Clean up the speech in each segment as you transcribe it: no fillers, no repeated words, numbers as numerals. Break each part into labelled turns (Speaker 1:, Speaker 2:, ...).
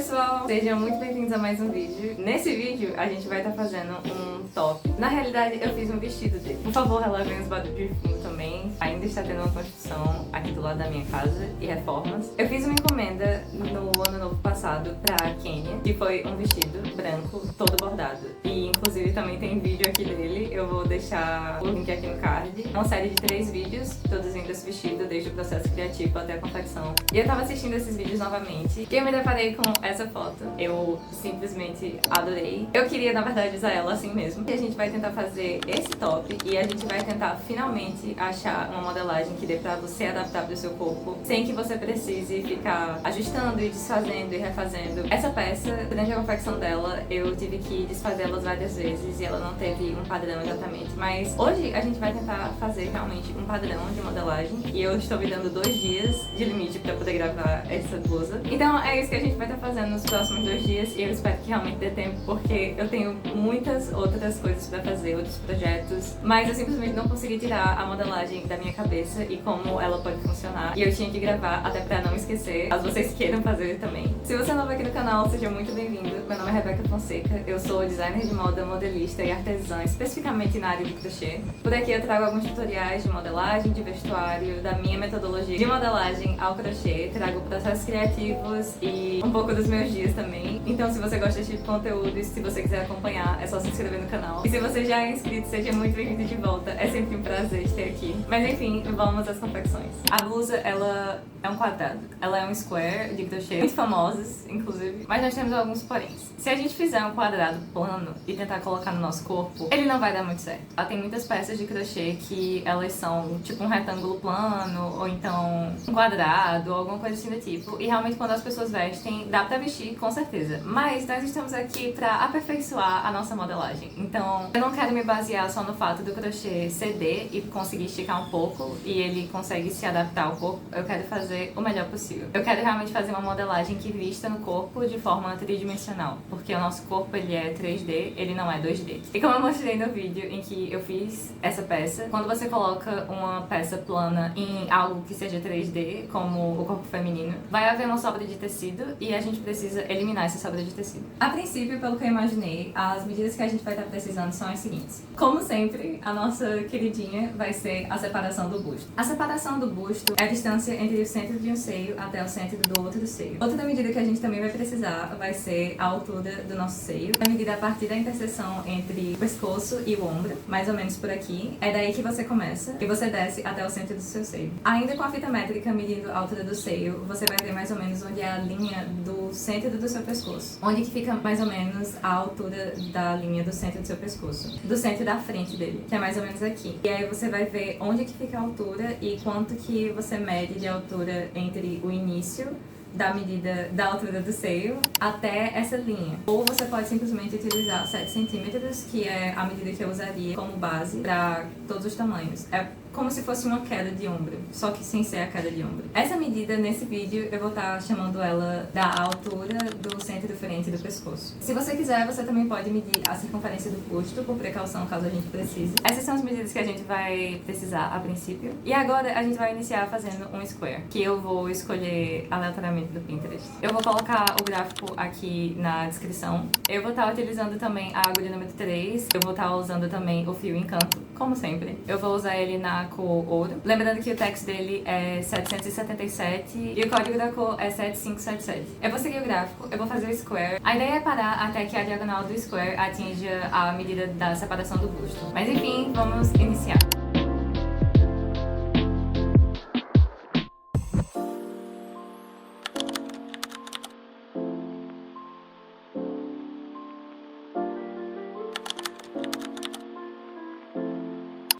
Speaker 1: pessoal, sejam muito bem-vindos a mais um vídeo. Nesse vídeo a gente vai estar fazendo um top. Na realidade eu fiz um vestido dele. Por favor, relevem os barulhos de fundo também. Ainda está tendo uma construção aqui do lado da minha casa e reformas. Eu fiz uma encomenda no ano novo passado pra Kenya, que foi um vestido branco, todo bordado. E inclusive também tem vídeo aqui dele, eu vou deixar o link aqui no card. Uma série de 3 vídeos produzindo esse vestido, desde o processo criativo até a confecção. E eu tava assistindo esses vídeos novamente e eu me deparei com essa foto. Eu simplesmente adorei. Eu queria, na verdade, usar ela assim mesmo. E a gente vai tentar fazer esse top e a gente vai tentar finalmente achar uma modelagem que dê pra você adaptar pro seu corpo sem que você precise ficar ajustando e desfazendo e refazendo. Essa peça, durante a confecção dela, eu tive que desfazê-las várias vezes e ela não teve um padrão exatamente. Mas hoje a gente vai tentar fazer realmente um padrão de modelagem e eu estou me dando 2 dias de limite pra poder gravar essa blusa. Então é isso que a gente vai estar fazendo nos próximos 2 dias e eu espero que realmente dê tempo, porque eu tenho muitas outras coisas pra fazer, outros projetos, mas eu simplesmente não consegui tirar a modelagem da minha cabeça e como ela pode funcionar. E eu tinha que gravar até pra não esquecer, caso vocês queiram fazer também. Se você é novo aqui no canal, seja muito bem-vindo. Meu nome é Rebeca Fonseca, eu sou designer de moda, modelista e artesã, especificamente na área de crochê. Por aqui eu trago alguns tutoriais de modelagem, de vestuário, da minha metodologia de modelagem ao crochê, trago processos criativos e um pouco dos meus dias também. Então se você gosta desse tipo de conteúdo e se você quiser acompanhar, é só se inscrever no canal. E se você já é inscrito, seja muito bem-vindo de volta, é sempre um prazer te ter aqui. Mas enfim, vamos às confecções. A blusa, ela é um quadrado, ela é um square de crochê, muito famosos, inclusive, mas nós temos alguns poréns. Se a gente fizer um quadrado plano e tentar colocar no nosso corpo, ele não vai dar muito certo. Ela tem muitas peças de crochê que elas são tipo um retângulo plano, ou então um quadrado, ou alguma coisa assim do tipo, e realmente quando as pessoas vestem, dá pra vestir com certeza. Mas nós estamos aqui pra aperfeiçoar a nossa modelagem, então eu não quero me basear só no fato do crochê ceder e conseguir esticar um pouco, e ele consegue se adaptar ao corpo. Eu quero fazer o melhor possível. Eu quero realmente fazer uma modelagem que vista no corpo de forma tridimensional, porque o nosso corpo ele é 3D, ele não é 2D. E como eu mostrei no vídeo em que eu fiz essa peça, quando você coloca uma peça plana em algo que seja 3D, como o corpo feminino, vai haver uma sobra de tecido e a gente precisa eliminar essa sobra de tecido. A princípio, pelo que eu imaginei, as medidas que a gente vai estar precisando são as seguintes. Como sempre, a nossa queridinha vai ser a separação do busto. A separação do busto é a distância entre o centro de um seio até o centro do outro seio. Outra medida que a gente também vai precisar vai ser a altura do nosso seio. A medida a partir da interseção entre o pescoço e o ombro, mais ou menos por aqui. É daí que você começa e você desce até o centro do seu seio. Ainda com a fita métrica medindo a altura do seio, você vai ver mais ou menos onde é a linha do centro do seu pescoço. Onde que fica mais ou menos a altura da linha do centro do seu pescoço. Do centro da frente dele, que é mais ou menos aqui. E aí você vai ver onde que fica a altura e quanto que você mede de altura entre o início da medida da altura do seio até essa linha. Ou você pode simplesmente utilizar 7 centímetros, que é a medida que eu usaria como base para todos os tamanhos. É como se fosse uma queda de ombro, só que sem ser a queda de ombro. Essa medida, nesse vídeo, eu vou estar chamando ela da altura do centro-frente do pescoço. Se você quiser, você também pode medir a circunferência do busto, por precaução, caso a gente precise. Essas são as medidas que a gente vai precisar a princípio. E agora a gente vai iniciar fazendo um square, que eu vou escolher aleatoriamente do Pinterest. Eu vou colocar o gráfico aqui na descrição. Eu vou estar utilizando também a agulha número 3. Eu vou estar usando também o fio Encanto, como sempre. Eu vou usar ele na cor ouro. Lembrando que o tex dele é 777 e o código da cor é 7577. Eu vou seguir o gráfico, eu vou fazer o square. A ideia é parar até que a diagonal do square atinja a medida da separação do busto. Mas enfim, vamos iniciar.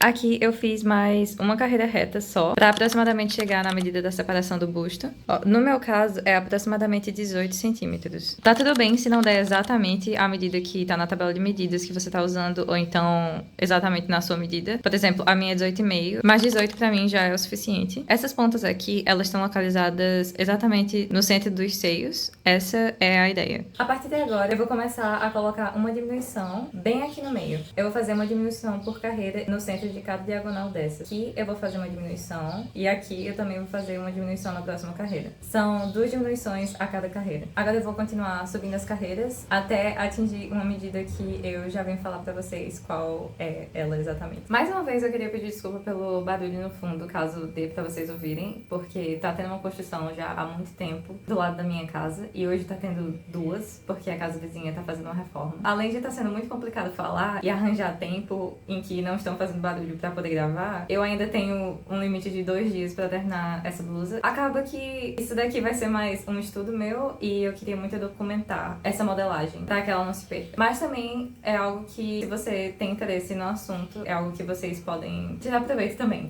Speaker 1: Aqui eu fiz mais uma carreira reta só, pra aproximadamente chegar na medida da separação do busto. Ó, no meu caso, é aproximadamente 18 centímetros. Tá tudo bem se não der exatamente a medida que tá na tabela de medidas que você tá usando, ou então exatamente na sua medida. Por exemplo, a minha é 18,5, mas 18 pra mim já é o suficiente. Essas pontas aqui, elas estão localizadas exatamente no centro dos seios. Essa é a ideia. A partir de agora, eu vou começar a colocar uma diminuição bem aqui no meio. Eu vou fazer uma diminuição por carreira no centro de cada diagonal dessa. Aqui eu vou fazer uma diminuição e aqui eu também vou fazer uma diminuição na próxima carreira. São 2 diminuições a cada carreira. Agora eu vou continuar subindo as carreiras até atingir uma medida que eu já venho falar pra vocês qual é ela exatamente. Mais uma vez eu queria pedir desculpa pelo barulho no fundo, caso dê pra vocês ouvirem, porque tá tendo uma construção já há muito tempo do lado da minha casa e hoje tá tendo 2, porque a casa vizinha tá fazendo uma reforma. Além de estar sendo muito complicado falar e arranjar tempo em que não estão fazendo barulho pra poder gravar, eu ainda tenho um limite de 2 dias pra terminar essa blusa. Acaba que isso daqui vai ser mais um estudo meu e eu queria muito documentar essa modelagem pra que ela não se perca. Mas também é algo que, se você tem interesse no assunto, é algo que vocês podem tirar proveito também.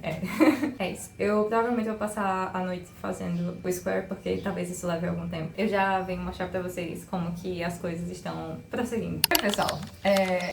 Speaker 1: É isso. Eu provavelmente vou passar a noite fazendo o square, porque talvez isso leve algum tempo. Eu já venho mostrar pra vocês como que as coisas estão prosseguindo. Pessoal,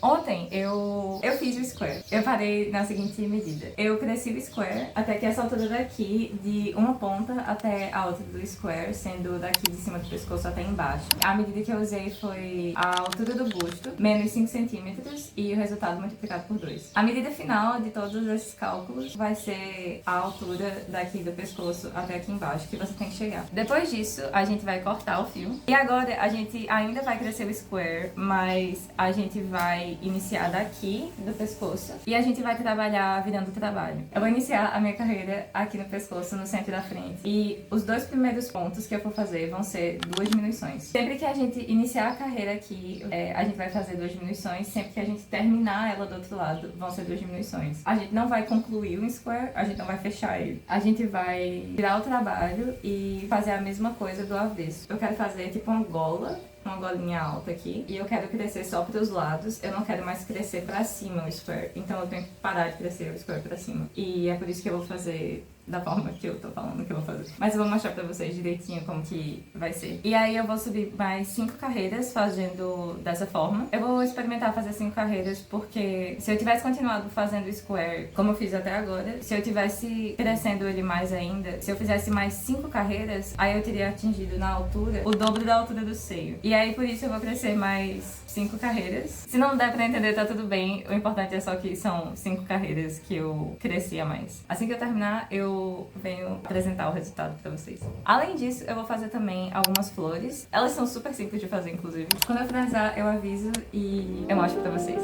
Speaker 1: ontem eu fiz o square. Eu parei na seguinte medida. Eu cresci o square até que essa altura daqui, de uma ponta até a outra do square, sendo daqui de cima do pescoço até embaixo. A medida que eu usei foi a altura do busto, menos 5 centímetros, e o resultado multiplicado por 2. A medida final de todos esses cálculos vai ser a altura daqui do pescoço até aqui embaixo, que você tem que chegar. Depois disso, a gente vai cortar o fio. E agora a gente ainda vai crescer o square, mas a gente vai iniciar daqui do pescoço e a gente vai trabalhar virando o trabalho. Eu vou iniciar a minha carreira aqui no pescoço, no centro da frente. E os 2 primeiros pontos que eu vou fazer vão ser 2 diminuições. Sempre que a gente iniciar a carreira aqui, a gente vai fazer 2 diminuições. Sempre que a gente terminar ela do outro lado, vão ser 2 diminuições. A gente não vai concluir o square, a gente não vai fechar ele. A gente vai virar o trabalho e fazer a mesma coisa do avesso. Eu quero fazer tipo uma golinha alta aqui, e eu quero crescer só pros lados. Eu não quero mais crescer pra cima o square, então eu tenho que parar de crescer o square pra cima. E é por isso que eu vou fazer da forma que eu tô falando que eu vou fazer. Mas eu vou mostrar pra vocês direitinho como que vai ser. E aí eu vou subir mais 5 carreiras fazendo dessa forma. Eu vou experimentar fazer 5 carreiras porque se eu tivesse continuado fazendo square como eu fiz até agora, se eu tivesse crescendo ele mais ainda, se eu fizesse mais 5 carreiras, aí eu teria atingido na altura o dobro da altura do seio. E aí por isso eu vou crescer mais 5 carreiras. Se não der pra entender, tá tudo bem. O importante é só que são 5 carreiras que eu cresci a mais. Assim que eu terminar, eu venho apresentar o resultado pra vocês. Além disso, eu vou fazer também algumas flores. Elas são super simples de fazer, inclusive. Quando eu finalizar, eu aviso e eu mostro pra vocês.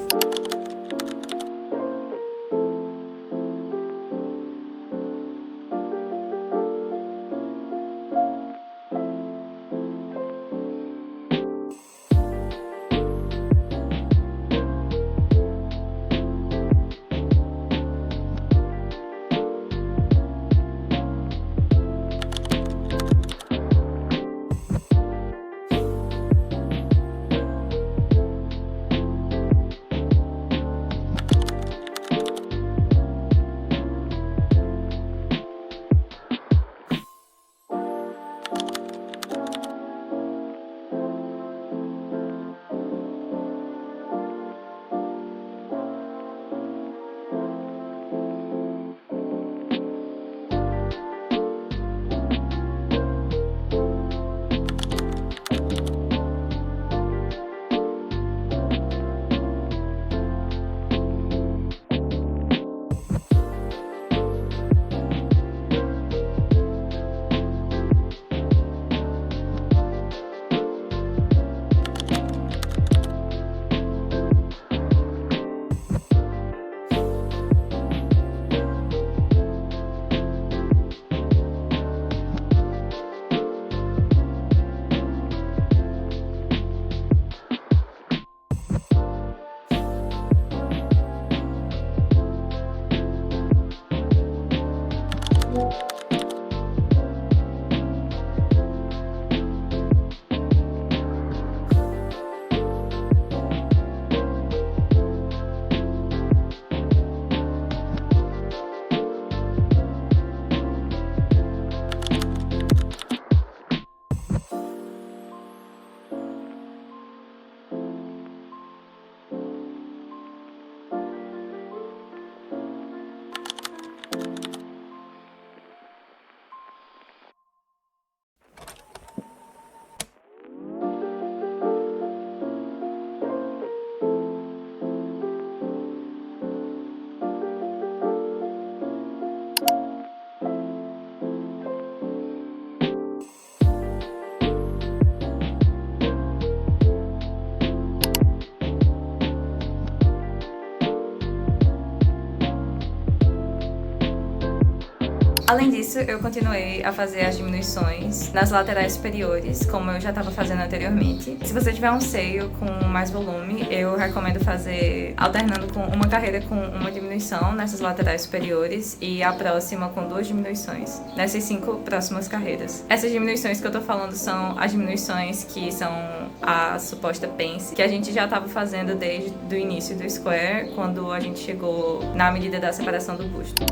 Speaker 1: Além disso, eu continuei a fazer as diminuições nas laterais superiores, como eu já estava fazendo anteriormente. Se você tiver um seio com mais volume, eu recomendo fazer alternando com uma carreira com uma diminuição nessas laterais superiores e a próxima com 2 diminuições, nessas 5 próximas carreiras. Essas diminuições que eu tô falando são as diminuições que são a suposta pence, que a gente já estava fazendo desde o início do square, quando a gente chegou na medida da separação do busto.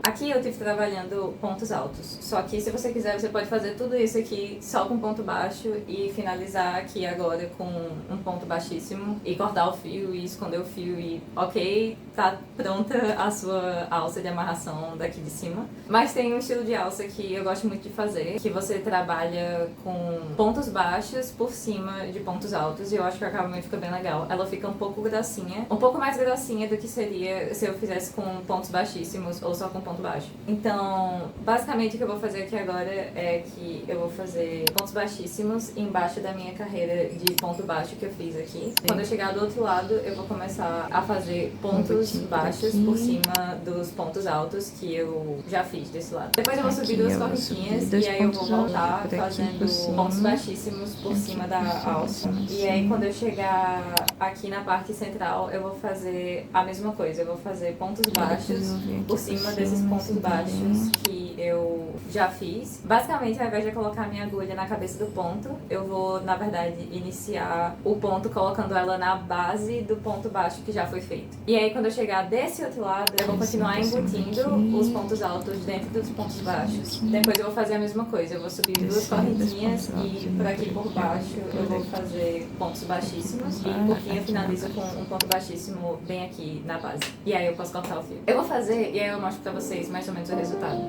Speaker 1: Aqui eu estive trabalhando pontos altos, só que se você quiser você pode fazer tudo isso aqui só com ponto baixo e finalizar aqui agora com um ponto baixíssimo e cortar o fio e esconder o fio e ok, tá pronta a sua alça de amarração daqui de cima. Mas tem um estilo de alça que eu gosto muito de fazer, que você trabalha com pontos baixos por cima de pontos altos e eu acho que o acabamento fica bem legal. Ela fica um pouco grossinha, um pouco mais grossinha do que seria se eu fizesse com pontos baixíssimos ou só com ponto baixo. Então, basicamente o que eu vou fazer aqui agora é que eu vou fazer pontos baixíssimos embaixo da minha carreira de ponto baixo que eu fiz aqui. Quando eu chegar do outro lado, eu vou começar a fazer pontos baixos por cima dos pontos altos que eu já fiz desse lado. Depois eu vou subir duas correntinhas e aí eu vou voltar fazendo pontos baixíssimos por cima da alça. E aí quando eu chegar aqui na parte central, eu vou fazer a mesma coisa. Eu vou fazer pontos baixos por cima desses pontos baixos que eu já fiz. Basicamente, ao invés de colocar a minha agulha na cabeça do ponto, eu vou, na verdade, iniciar o ponto colocando ela na base do ponto baixo que já foi feito. E aí, quando eu chegar desse outro lado, eu vou continuar embutindo os pontos altos dentro dos pontos baixos. Depois eu vou fazer a mesma coisa, eu vou subir 2 correntinhas e por aqui por baixo eu vou fazer pontos baixíssimos e por fim eu finalizo com um ponto baixíssimo bem aqui na base. E aí eu posso cortar o fio. Eu vou fazer e aí eu mostro pra vocês mais ou menos o resultado.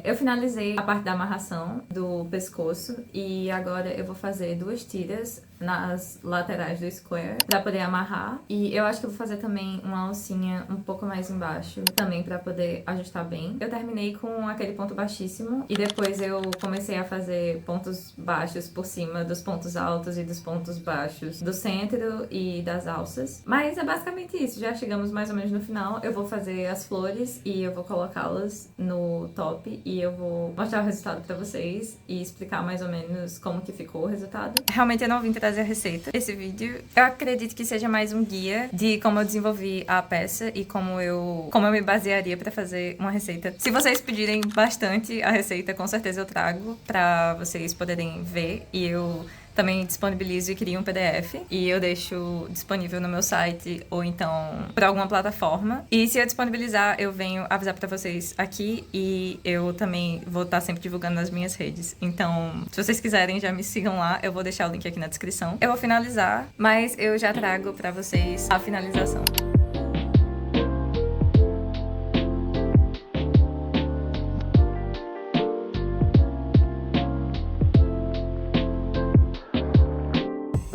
Speaker 1: Eu finalizei a parte da amarração do pescoço e agora eu vou fazer 2 tiras nas laterais do square pra poder amarrar. E eu acho que eu vou fazer também uma alcinha um pouco mais embaixo, também pra poder ajustar bem. Eu terminei com aquele ponto baixíssimo e depois eu comecei a fazer pontos baixos por cima dos pontos altos e dos pontos baixos do centro e das alças. Mas é basicamente isso, já chegamos mais ou menos no final. Eu vou fazer as flores e eu vou colocá-las no top e eu vou mostrar o resultado pra vocês e explicar mais ou menos como que ficou o resultado. Realmente eu não vim trazer a receita. Esse vídeo eu acredito que seja mais um guia de como eu desenvolvi a peça e como eu me basearia pra fazer uma receita. Se vocês pedirem bastante a receita, com certeza eu trago pra vocês poderem ver e eu também disponibilizo e crio um PDF e eu deixo disponível no meu site ou então por alguma plataforma. E se eu disponibilizar, eu venho avisar pra vocês aqui e eu também vou estar sempre divulgando nas minhas redes. Então, se vocês quiserem, já me sigam lá. Eu vou deixar o link aqui na descrição. Eu vou finalizar, mas eu já trago pra vocês a finalização.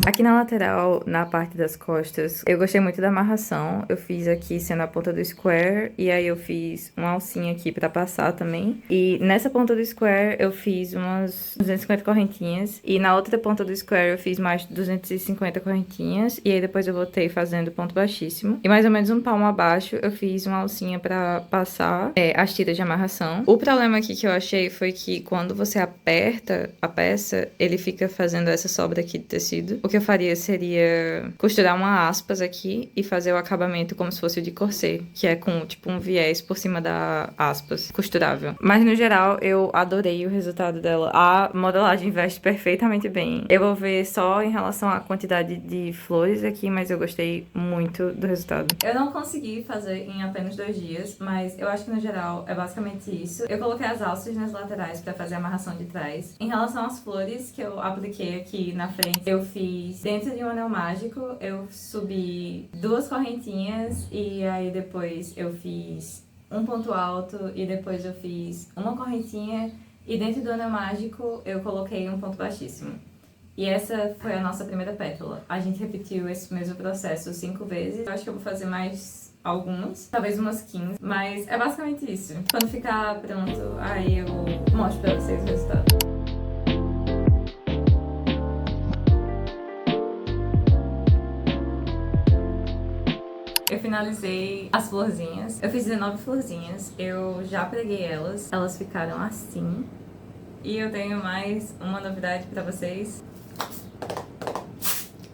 Speaker 1: Aqui na lateral, na parte das costas, eu gostei muito da amarração. Eu fiz aqui sendo a ponta do square e aí eu fiz uma alcinha aqui pra passar também. E nessa ponta do square eu fiz umas 250 correntinhas e na outra ponta do square eu fiz mais 250 correntinhas e aí depois eu voltei fazendo ponto baixíssimo. E mais ou menos um palmo abaixo eu fiz uma alcinha pra passar as tiras de amarração. O problema aqui que eu achei foi que quando você aperta a peça, ele fica fazendo essa sobra aqui de tecido. O que eu faria seria costurar uma aspas aqui e fazer o acabamento como se fosse o de corset, que é com tipo um viés por cima da aspas costurável. Mas no geral eu adorei o resultado dela. A modelagem veste perfeitamente bem. Eu vou ver só em relação à quantidade de flores aqui, mas eu gostei muito do resultado. Eu não consegui fazer em apenas 2 dias, mas eu acho que no geral é basicamente isso. Eu coloquei as alças nas laterais pra fazer a amarração de trás. Em relação às flores que eu apliquei aqui na frente, eu fiz dentro de um anel mágico, eu subi 2 correntinhas e aí depois eu fiz um ponto alto e depois eu fiz uma correntinha e dentro do anel mágico eu coloquei um ponto baixíssimo. E essa foi a nossa primeira pétala. A gente repetiu esse mesmo processo 5 vezes. Eu acho que eu vou fazer mais algumas, talvez umas 15, mas é basicamente isso. Quando ficar pronto, aí eu mostro pra vocês o resultado. Eu finalizei as florzinhas. Eu fiz 19 florzinhas. Eu já preguei elas. Elas ficaram assim. E eu tenho mais uma novidade pra vocês.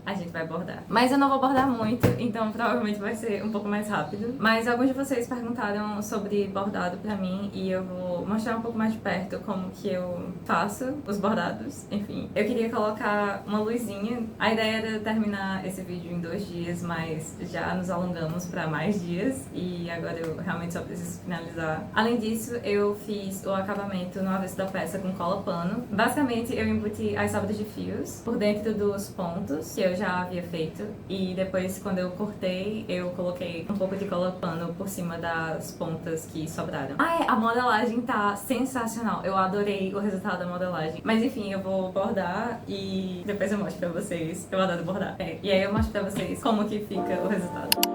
Speaker 1: A gente vai bordar. Mas eu não vou bordar muito, então provavelmente vai ser um pouco mais rápido. Mas alguns de vocês perguntaram sobre bordado pra mim e eu vou mostrar um pouco mais de perto como que eu faço os bordados. Enfim, eu queria colocar uma luzinha. A ideia era terminar esse vídeo em 2 dias, mas já nos alongamos pra mais dias e agora eu realmente só preciso finalizar. Além disso, eu fiz o acabamento no avesso da peça com cola pano. Basicamente, eu embuti as sobras de fios por dentro dos pontos que eu já havia feito e depois quando eu cortei eu coloquei um pouco de cola pano por cima das pontas que sobraram. A modelagem tá sensacional, eu adorei o resultado da modelagem, mas enfim, eu vou bordar e depois eu mostro pra vocês. Eu adoro bordar, e aí eu mostro pra vocês como que fica o resultado.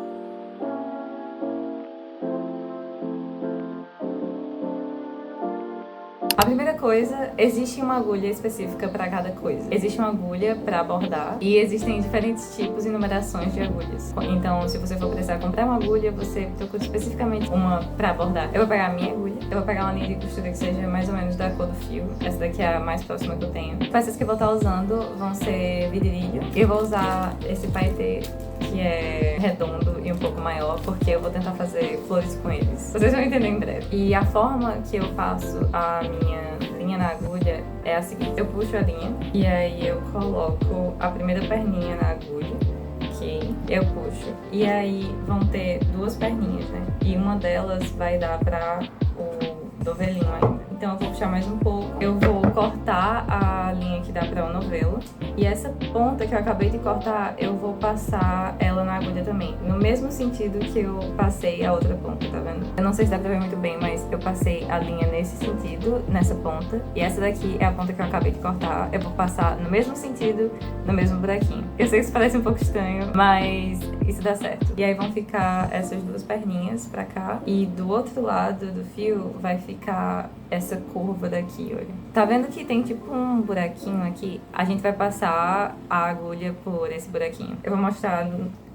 Speaker 1: A primeira coisa, existe uma agulha específica para cada coisa. Existe uma agulha para bordar e existem diferentes tipos e numerações de agulhas. Então, se você for precisar comprar uma agulha, você procura especificamente uma para bordar. Eu vou pegar a minha agulha, eu vou pegar uma linha de costura que seja mais ou menos da cor do fio. Essa daqui é a mais próxima que eu tenho. Peças que eu vou estar usando vão ser vidrilho. Eu vou usar esse paetê que é redondo e um pouco maior, porque eu vou tentar fazer flores com eles. Vocês vão entender em breve. E a forma que eu faço a minha linha na agulha é a seguinte: eu puxo a linha e aí eu coloco a primeira perninha na agulha, ok? Eu puxo. E aí vão ter duas perninhas, né? E uma delas vai dar pra o novelinho ainda. Então eu vou puxar mais um pouco. Eu vou cortar a linha que dá pra o novelo. E essa ponta que eu acabei de cortar, eu vou passar ela na agulha também. No mesmo sentido que eu passei a outra ponta, tá vendo? Eu não sei se dá pra ver muito bem, mas eu passei a linha nesse sentido, nessa ponta. E essa daqui é a ponta que eu acabei de cortar. Eu vou passar no mesmo sentido, no mesmo buraquinho. Eu sei que isso parece um pouco estranho, mas isso dá certo. E aí vão ficar essas duas perninhas pra cá. E do outro lado do fio vai ficar essa curva daqui, olha. Tá vendo que tem tipo um buraquinho aqui? A gente vai passar a agulha por esse buraquinho. Eu vou mostrar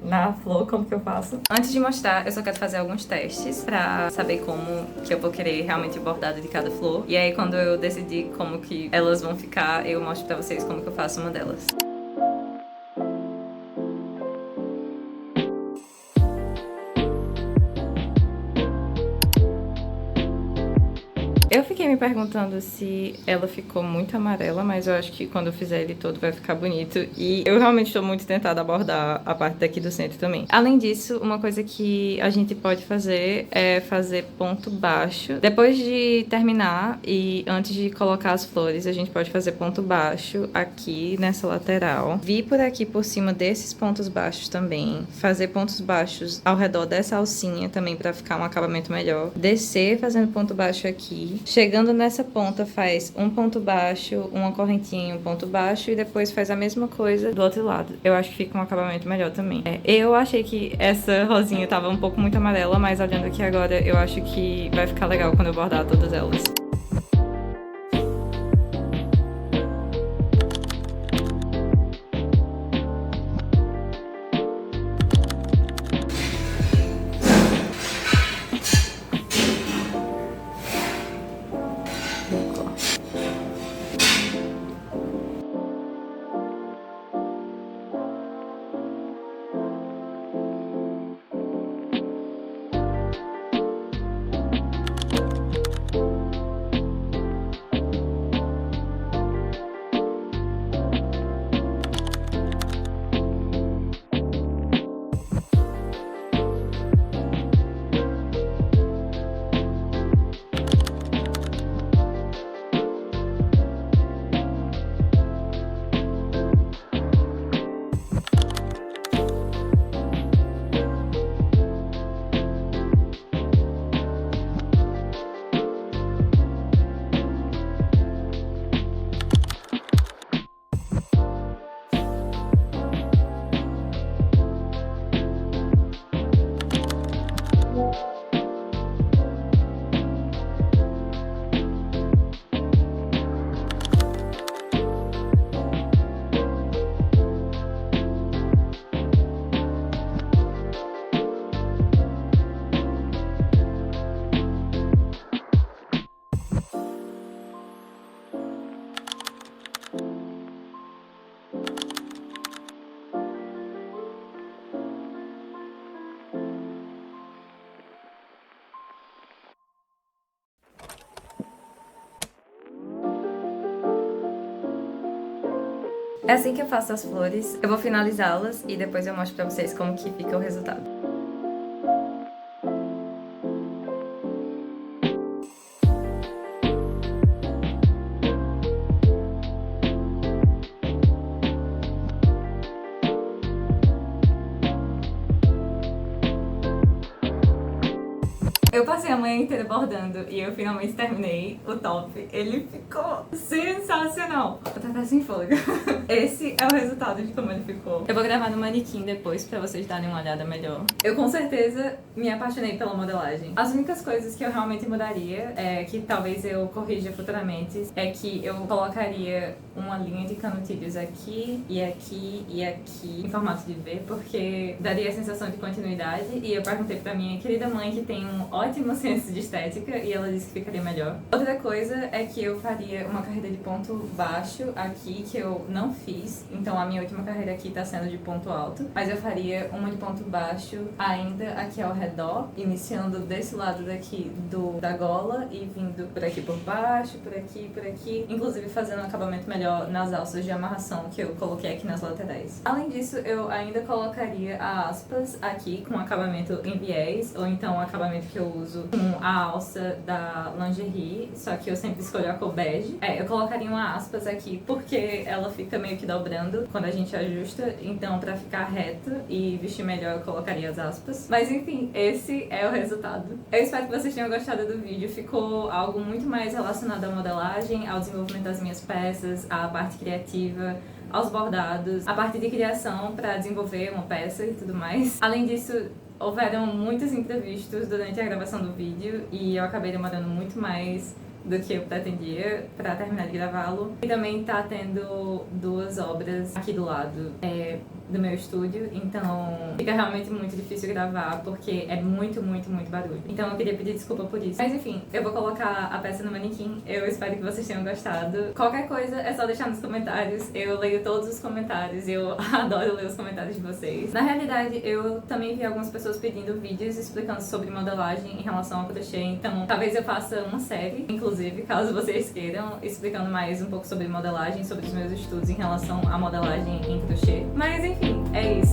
Speaker 1: na flor como que eu faço. Antes de mostrar, eu só quero fazer alguns testes pra saber como que eu vou querer realmente o bordado de cada flor. E aí quando eu decidir como que elas vão ficar, eu mostro pra vocês como que eu faço uma delas. Eu fiquei me perguntando se ela ficou muito amarela, mas eu acho que quando eu fizer ele todo vai ficar bonito. E eu realmente estou muito tentada a bordar a parte daqui do centro também. Além disso, uma coisa que a gente pode fazer é fazer ponto baixo. Depois de terminar e antes de colocar as flores, a gente pode fazer ponto baixo aqui nessa lateral. Vir por aqui por cima desses pontos baixos também. Fazer pontos baixos ao redor dessa alcinha também para ficar um acabamento melhor. Descer fazendo ponto baixo aqui. Chegando nessa ponta faz um ponto baixo, uma correntinha em um ponto baixo e depois faz a mesma coisa do outro lado. Eu acho que fica um acabamento melhor também. Eu achei que essa rosinha tava um pouco muito amarela, mas olhando aqui agora eu acho que vai ficar legal quando eu bordar todas elas. É assim que eu faço as flores. Eu vou finalizá-las e depois eu mostro pra vocês como que fica o resultado. Eu passei a manhã inteira bordando e eu finalmente terminei o top. Ele ficou sensacional. Vou tentar sem fôlego. Esse é o resultado de como ele ficou. Eu vou gravar no manequim depois pra vocês darem uma olhada melhor. Eu com certeza me apaixonei pela modelagem. As únicas coisas que eu realmente mudaria, que talvez eu corrija futuramente, é que eu colocaria uma linha de canutilhos aqui e aqui e aqui em formato de V, porque daria a sensação de continuidade. E eu perguntei pra minha querida mãe, que tem um ótimo senso de estética e ela disse que ficaria melhor. Outra coisa é que eu faria uma carreira de ponto baixo aqui, que eu não fiz. Então a minha última carreira aqui tá sendo de ponto alto. Mas eu faria uma de ponto baixo ainda aqui ao redor, iniciando desse lado daqui da gola e vindo por aqui por baixo, por aqui. Inclusive fazendo um acabamento melhor nas alças de amarração que eu coloquei aqui nas laterais. Além disso, eu ainda colocaria aspas aqui com acabamento em viés, ou então o acabamento que eu uso com a alça da lingerie, só que eu sempre escolho a cor bege. Eu colocaria uma aspas aqui porque ela fica meio que dobrando quando a gente ajusta, então pra ficar reto e vestir melhor eu colocaria as aspas. Mas enfim, esse é o resultado. Eu espero que vocês tenham gostado do vídeo, ficou algo muito mais relacionado à modelagem, ao desenvolvimento das minhas peças, à parte criativa, aos bordados, a parte de criação para desenvolver uma peça e tudo mais. Além disso, houveram muitos imprevistos durante a gravação do vídeo e eu acabei demorando muito mais do que eu pretendia para terminar de gravá-lo. E também tá tendo 2 obras aqui do lado do meu estúdio, então fica realmente muito difícil gravar porque é muito barulho. Então eu queria pedir desculpa por isso. Mas enfim, eu vou colocar a peça no manequim. Eu espero que vocês tenham gostado. Qualquer coisa é só deixar nos comentários. Eu leio todos os comentários, eu adoro ler os comentários de vocês. Na realidade, eu também vi algumas pessoas pedindo vídeos explicando sobre modelagem em relação ao crochê, então talvez eu faça uma série, inclusive, caso vocês queiram, explicando mais um pouco sobre modelagem, sobre os meus estudos em relação à modelagem em crochê. Mas enfim, é isso.